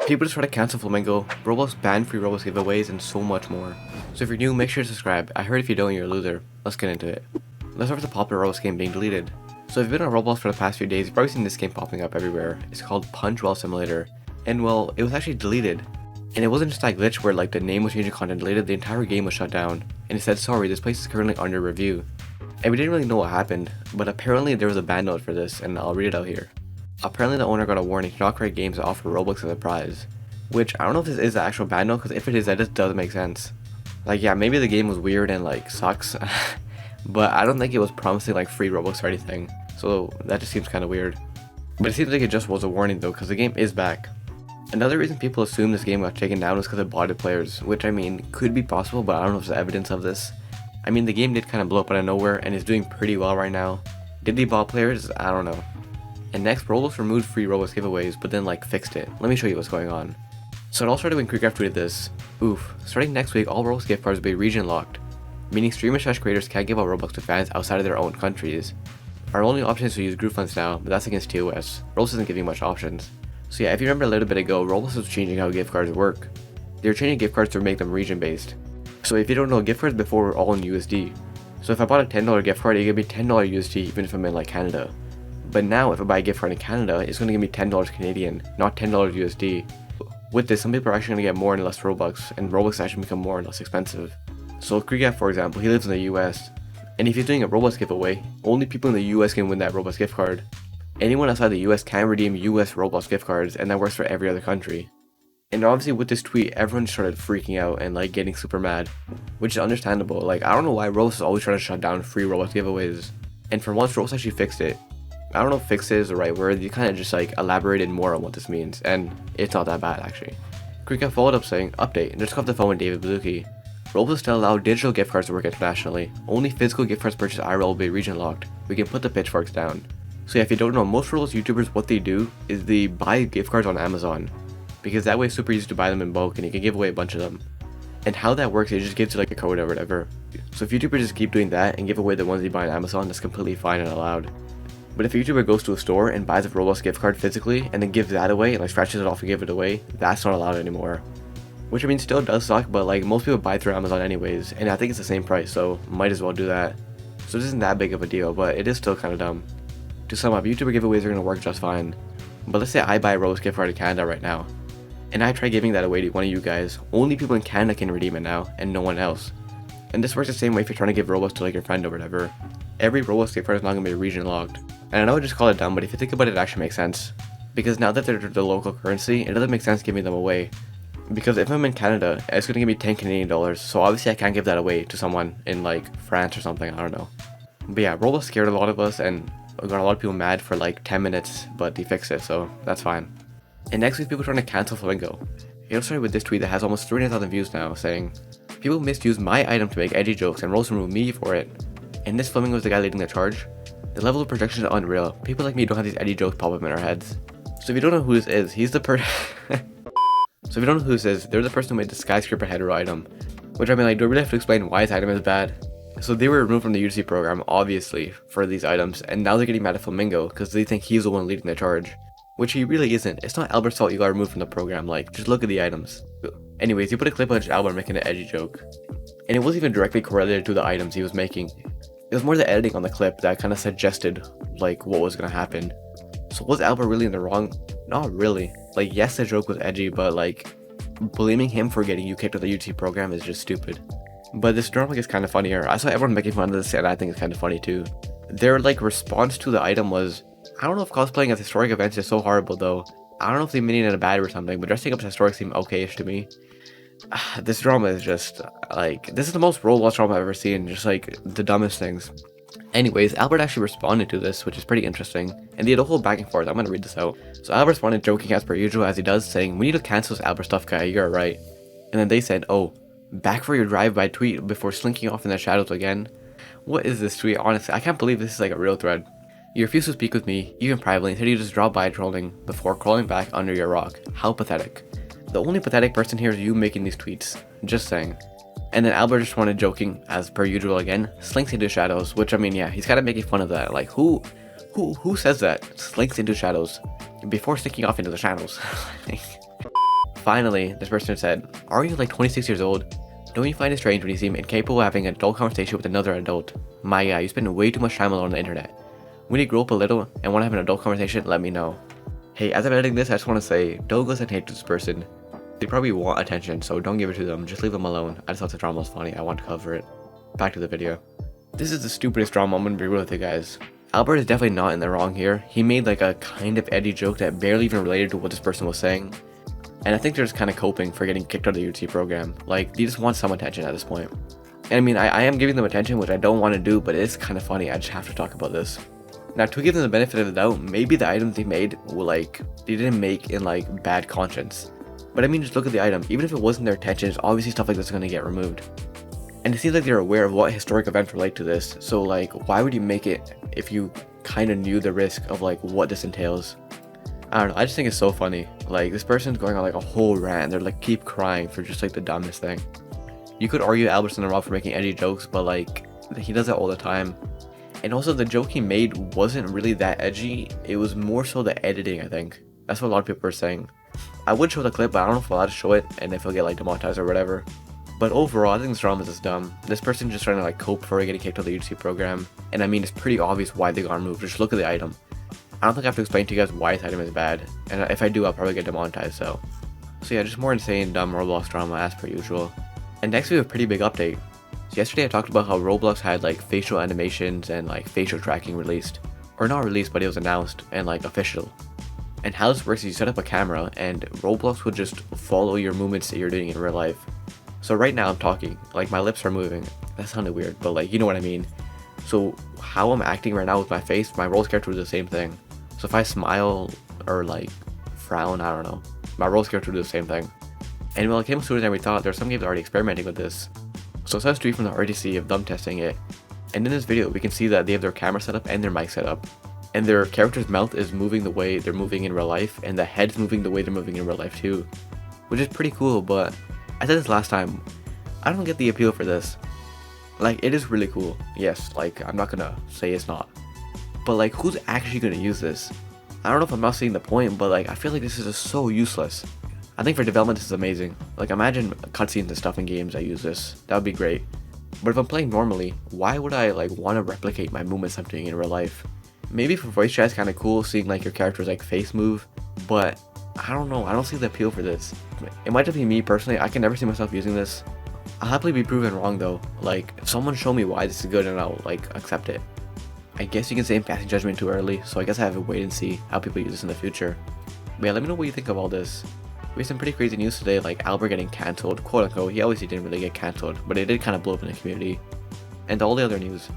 People just try to cancel Flamingo, Roblox banned free Roblox giveaways, and so much more. So if you're new, make sure to subscribe. I heard if you don't, you're a loser. Let's get into it. Let's start with the popular Roblox game being deleted. So if you've been on Roblox for the past few days, you've probably seen this game popping up everywhere. It's called Punch Well Simulator. And well, it was actually deleted. And it wasn't just that glitch where like the name was changing content deleted, the entire game was shut down. And it said, sorry, this place is currently under review. And we didn't really know what happened, but apparently there was a ban note for this, and I'll read it out here. Apparently the owner got a warning to not create games that offer Robux as a prize. Which, I don't know if this is the actual ban note, because if it is, that just doesn't make sense. Like, yeah, maybe the game was weird and like sucks, but I don't think it was promising like free Robux or anything. So that just seems kind of weird. But it seems like it just was a warning though, because the game is back. Another reason people assume this game got taken down was because of botted players, which I mean, could be possible, but I don't know if there's evidence of this. I mean, the game did kind of blow up out of nowhere and is doing pretty well right now. Did they bot players? I don't know. And next, Roblox removed free Roblox giveaways, but then like fixed it. Let me show you what's going on. So it all started when kreekcraft tweeted this. Oof, starting next week, all Roblox gift cards will be region locked, meaning streamers/creators can't give out Robux to fans outside of their own countries. Our only option is to use group funds now, but that's against TOS. Roblox isn't giving much options. So yeah, if you remember a little bit ago, Roblox was changing how gift cards work. They were changing gift cards to make them region based. So if you don't know, gift cards before were all in USD. So if I bought a $10 gift card, it would give me $10 USD even if I'm in like Canada. But now if I buy a gift card in Canada, it's going to give me $10 Canadian, not $10 USD. With this, some people are actually going to get more and less Robux, and Robux actually become more and less expensive. So kreekcraft, for example, he lives in the US, and if he's doing a Robux giveaway, only people in the US can win that Robux gift card. Anyone outside the US can redeem US Roblox gift cards, and that works for every other country. And obviously with this tweet, everyone started freaking out and like getting super mad, which is understandable. Like, I don't know why Roblox is always trying to shut down free Roblox giveaways, and for once Roblox actually fixed it. I don't know if fixed is the right word, you kind of just like elaborated more on what this means, and it's not that bad actually. kreekcraft followed up saying, update, just got off the phone with David Bazuki. Roblox still allow digital gift cards to work internationally. Only physical gift cards purchased IRL will be region locked. We can put the pitchforks down. So yeah, if you don't know, most Roblox YouTubers, what they do is they buy gift cards on Amazon, because that way it's super easy to buy them in bulk and you can give away a bunch of them. And how that works, it just gives you like a code or whatever. So if YouTubers just keep doing that and give away the ones they buy on Amazon, that's completely fine and allowed. But if a YouTuber goes to a store and buys a Roblox gift card physically and then gives that away and like scratches it off and give it away, that's not allowed anymore. Which I mean still does suck, but like most people buy through Amazon anyways, and I think it's the same price, so might as well do that. So this isn't that big of a deal, but it is still kind of dumb. To sum up, YouTuber giveaways are going to work just fine. But let's say I buy a Roblox gift card in Canada right now, and I try giving that away to one of you guys. Only people in Canada can redeem it now, and no one else. And this works the same way if you're trying to give Robux to like your friend or whatever. Every Roblox gift card is not going to be region locked. And I know I just call it dumb, but if you think about it, it actually makes sense. Because now that they're the local currency, it doesn't make sense giving them away. Because if I'm in Canada, it's going to give me 10 Canadian dollars, so obviously I can't give that away to someone in like France or something, I don't know. But yeah, Roblox scared a lot of us and got a lot of people mad for like 10 minutes, but they fixed it, so that's fine. And next week, people trying to cancel Flamingo. It all started with this tweet that has almost 300,000 views now, saying, people misuse my item to make edgy jokes and Roblox remove me for it. And this Flamingo is the guy leading the charge. The level of projection is unreal. People like me don't have these edgy jokes pop up in our heads. So if you don't know who this is, he's the So if you don't know who this is, they're the person who made the skyscraper hetero item. Which I mean, like, do I really have to explain why this item is bad? So they were removed from the UGC program, obviously, for these items, and now they're getting mad at Flamingo because they think he's the one leading the charge. Which he really isn't. It's not Albert's fault you got removed from the program, like, just look at the items. Anyways, he put a clip of Albert making an edgy joke. And it wasn't even directly correlated to the items he was making. It was more the editing on the clip that kind of suggested, like, what was gonna happen. So was Albert really in the wrong? Not really. Like, yes, the joke was edgy, but like, blaming him for getting you kicked out of the UT program is just stupid. But this drawing is kind of funnier. I saw everyone making fun of this, and I think it's kind of funny too. Their like response to the item was, I don't know if cosplaying at historic events is so horrible though. I don't know if they mean it in a bad way or something, but dressing up as historic seemed okay-ish to me. This drama is just like, this is the most Roblox drama I've ever seen, just like the dumbest things. Anyways, Albert actually responded to this, which is pretty interesting, and they had a whole back and forth. I'm gonna read this out. So Albert responded joking as per usual as he does, saying, we need to cancel this Albert stuff guy, you're right. And then they said, oh, back for your drive-by tweet before slinking off in the shadows again. What is this tweet? Honestly, I can't believe this is like a real thread. You refused to speak with me, even privately, and said you just dropped by trolling before crawling back under your rock. How pathetic. The only pathetic person here is you making these tweets. Just saying. And then Albert just wanted joking, as per usual again, slinks into shadows, which I mean, yeah, he's kind of making fun of that. Like, who says that? Slinks into shadows before sneaking off into the shadows. finally, this person said, "Are you like 26 years old? Don't you find it strange when you seem incapable of having an adult conversation with another adult? My guy, you spend way too much time alone on the internet. When you grow up a little and want to have an adult conversation, let me know." Hey, as I'm editing this, I just want to say, don't go and hate this person. They probably want attention, so don't give it to them. Just leave them alone. I just thought the drama was funny. I want to cover it. Back to the video. This is the stupidest drama. I'm gonna be real with you guys. Albert is definitely not in the wrong here. He made like a kind of edgy joke that barely even related to what this person was saying. And I think they're just kind of coping for getting kicked out of the UT program. Like, they just want some attention at this point. And I mean, I am giving them attention, which I don't want to do, but it is kind of funny. I just have to talk about this. Now, to give them the benefit of the doubt, maybe the items they made were like, they didn't make in like bad conscience. But I mean, just look at the item. Even if it wasn't their intentions, obviously stuff like this is going to get removed. And it seems like they're aware of what historic events relate to this. So like, why would you make it if you kind of knew the risk of like what this entails? I don't know, I just think it's so funny. Like, this person's going on like a whole rant. They're like keep crying for just like the dumbest thing. You could argue Albert's in the wrong for making edgy jokes, but like, he does that all the time. And also, the joke he made wasn't really that edgy. It was more so the editing, I think. That's what a lot of people are saying. I would show the clip, but I don't know if I'm allowed to show it and if it'll get like demonetized or whatever. But overall, I think this drama is just dumb. This person's just trying to like cope for getting kicked out of the UC program. And I mean, it's pretty obvious why they got removed. Just look at the item. I don't think I have to explain to you guys why this item is bad. And if I do, I'll probably get demonetized, so yeah, just more insane, dumb Roblox drama as per usual. And next we have a pretty big update. So yesterday I talked about how Roblox had like facial animations and like facial tracking released. Or not released, but it was announced and like official. And how this works is you set up a camera and Roblox will just follow your movements that you're doing in real life. So right now I'm talking, like my lips are moving. That sounded weird, but like, you know what I mean. So how I'm acting right now with my face, my Roblox character will do the same thing. So if I smile or like frown, I don't know, my Roblox character will do the same thing. And well, it came sooner than we thought. There are some games already experimenting with this. So it says straight from the RTC of them testing it. And in this video, we can see that they have their camera set up and their mic set up. And their character's mouth is moving the way they're moving in real life, and the head's moving the way they're moving in real life too. Which is pretty cool, but I said this last time, I don't get the appeal for this. Like, it is really cool, yes, like, I'm not gonna say it's not. But like, who's actually gonna use this? I don't know if I'm not seeing the point, but like, I feel like this is just so useless. I think for development this is amazing. Like, imagine cutscenes and stuff in games that use this. That would be great. But if I'm playing normally, why would I like want to replicate my movements I'm doing in real life? Maybe for voice chat it's kind of cool seeing like your character's like face move, but I don't know, I don't see the appeal for this. It might just be me personally, I can never see myself using this. I'll happily be proven wrong though. Like, if someone show me why this is good and I'll like accept it. I guess you can say I'm passing judgment too early, so I guess I have to wait and see how people use this in the future. But yeah, let me know what you think of all this. We have some pretty crazy news today, like Albert getting cancelled, quote unquote. He obviously didn't really get cancelled, but it did kind of blow up in the community. And all the other news.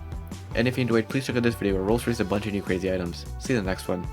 And if you enjoyed, please check out this video where Rose released a bunch of new crazy items. See you in the next one.